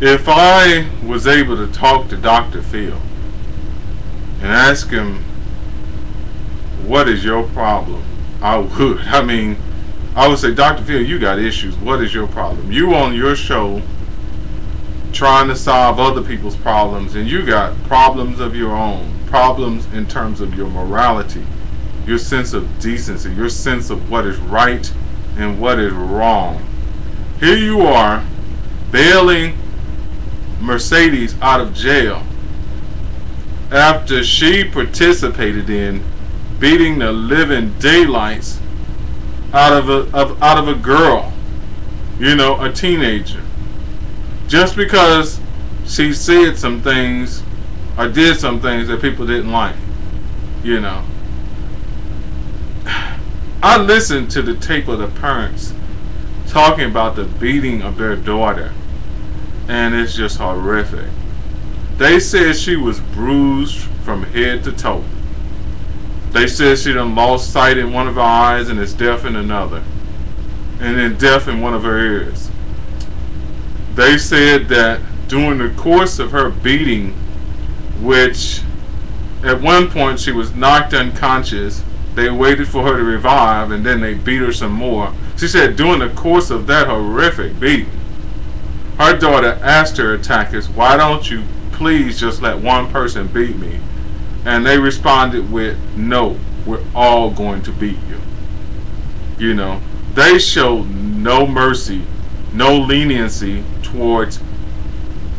If I was able to talk to Dr. Phil and ask him, what is your problem? I would. I mean, I would say, Dr. Phil, you got issues. What is your problem? You on your show trying to solve other people's problems, and you got problems of your own. Problems in terms of your morality, your sense of decency, your sense of what is right and what is wrong. Here you are, bailing Mercedes out of jail after she participated in beating the living daylights out of a girl, a teenager, just because she said some things or did some things that people didn't like. I listened to the tape of the parents talking about the beating of their daughter, and it's just horrific. They said she was bruised from head to toe. They said she done lost sight in one of her eyes and is deaf in another, and then deaf in one of her ears. They said that during the course of her beating, which at one point she was knocked unconscious, they waited for her to revive, and then they beat her some more. She said during the course of that horrific beating, her daughter asked her attackers, why don't you please just let one person beat me? And they responded with, no, we're all going to beat you. They showed no mercy, no leniency towards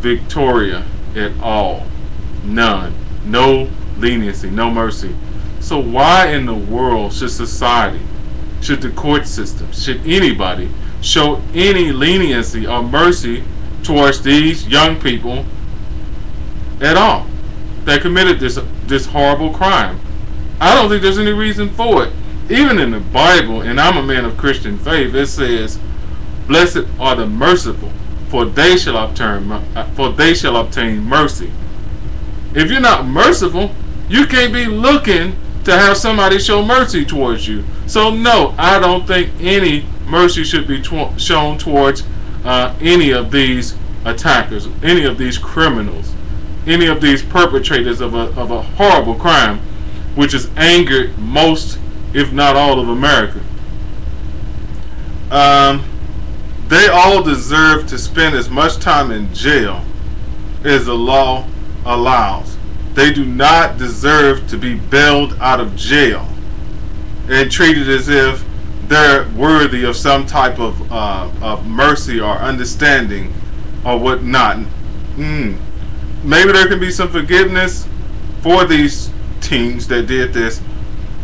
Victoria at all. None. No leniency, no mercy. So why in the world should society, should the court system, should anybody show any leniency or mercy towards these young people at all that committed this horrible crime? I don't think there's any reason for it. Even in the Bible, and I'm a man of Christian faith, it says, blessed are the merciful, for they shall obtain mercy. If you're not merciful, you can't be looking to have somebody show mercy towards you. So no, I don't think any mercy should be shown towards any of these attackers, any of these criminals, any of these perpetrators of a horrible crime, which has angered most, if not all, of America. They all deserve to spend as much time in jail as the law allows. They do not deserve to be bailed out of jail and treated as if they're worthy of some type of mercy or understanding or whatnot. Maybe there can be some forgiveness for these teens that did this,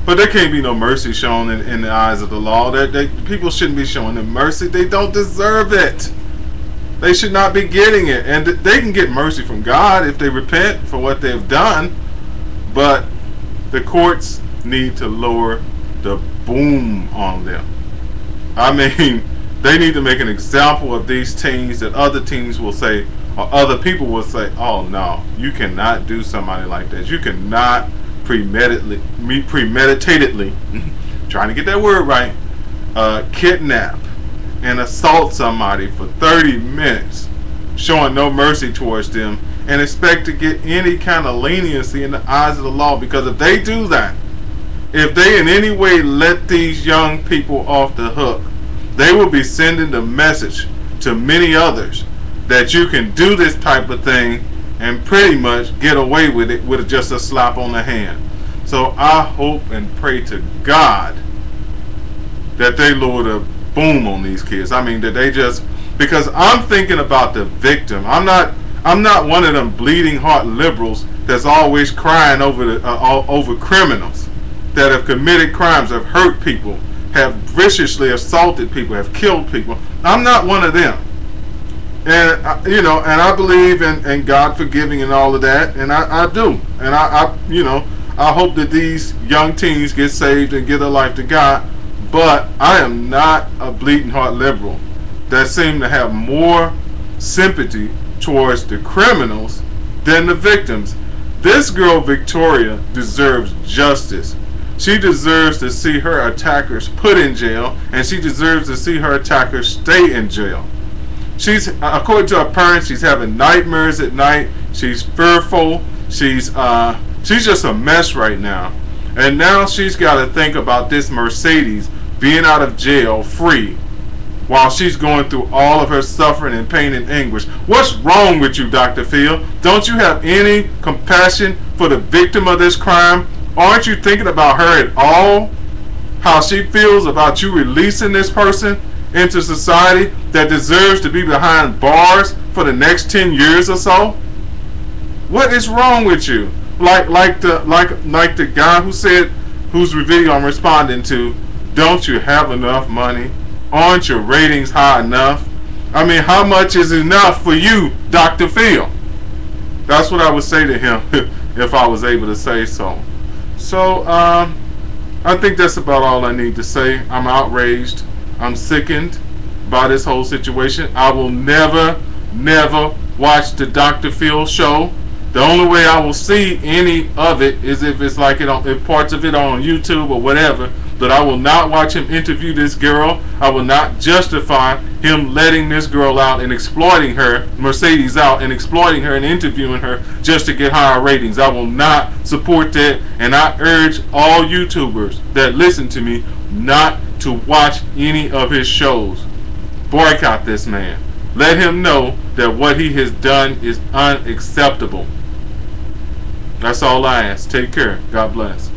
but there can't be no mercy shown in the eyes of the law. People shouldn't be showing them mercy. They don't deserve it. They should not be getting it. And they can get mercy from God if they repent for what they've done, but the courts need to lower the boom on them. I mean, they need to make an example of these teens that other teens will say, or other people will say, oh no, you cannot do somebody like that. You cannot premeditatedly trying to get that word right, kidnap and assault somebody for 30 minutes, showing no mercy towards them, and expect to get any kind of leniency in the eyes of the law. Because if they do that, if they in any way let these young people off the hook, they will be sending the message to many others that you can do this type of thing and pretty much get away with it with just a slap on the hand. So I hope and pray to God that they lower the boom on these kids. I mean, that they just, because I'm thinking about the victim. I'm not one of them bleeding heart liberals that's always crying over criminals that have committed crimes, have hurt people, have viciously assaulted people, have killed people. I'm not one of them. And and I believe in God forgiving and all of that, and I do. And I hope that these young teens get saved and give their life to God. But I am not a bleeding heart liberal that seem to have more sympathy towards the criminals than the victims. This girl, Victoria, deserves justice. She deserves to see her attackers put in jail, and she deserves to see her attackers stay in jail. She's, according to her parents, she's having nightmares at night. She's fearful. She's just a mess right now. And now she's got to think about this Mercedes being out of jail free while she's going through all of her suffering and pain and anguish. What's wrong with you, Dr. Phil? Don't you have any compassion for the victim of this crime? Aren't you thinking about her at all? How she feels about you releasing this person into society that deserves to be behind bars for the next 10 years or so? What is wrong with you? Like the guy who said, whose video I'm responding to, don't you have enough money? Aren't your ratings high enough? I mean, how much is enough for you, Dr. Phil? That's what I would say to him if I was able to say so. So, I think that's about all I need to say. I'm outraged. I'm sickened by this whole situation. I will never watch the Dr. Phil show. The only way I will see any of it is if it's like if parts of it are on YouTube or whatever. But I will not watch him interview this girl. I will not justify him letting this girl out and exploiting her, Mercedes out, and exploiting her and interviewing her just to get higher ratings. I will not support that, and I urge all YouTubers that listen to me not to watch any of his shows. Boycott this man. Let him know that what he has done is unacceptable. That's all I ask. Take care. God bless.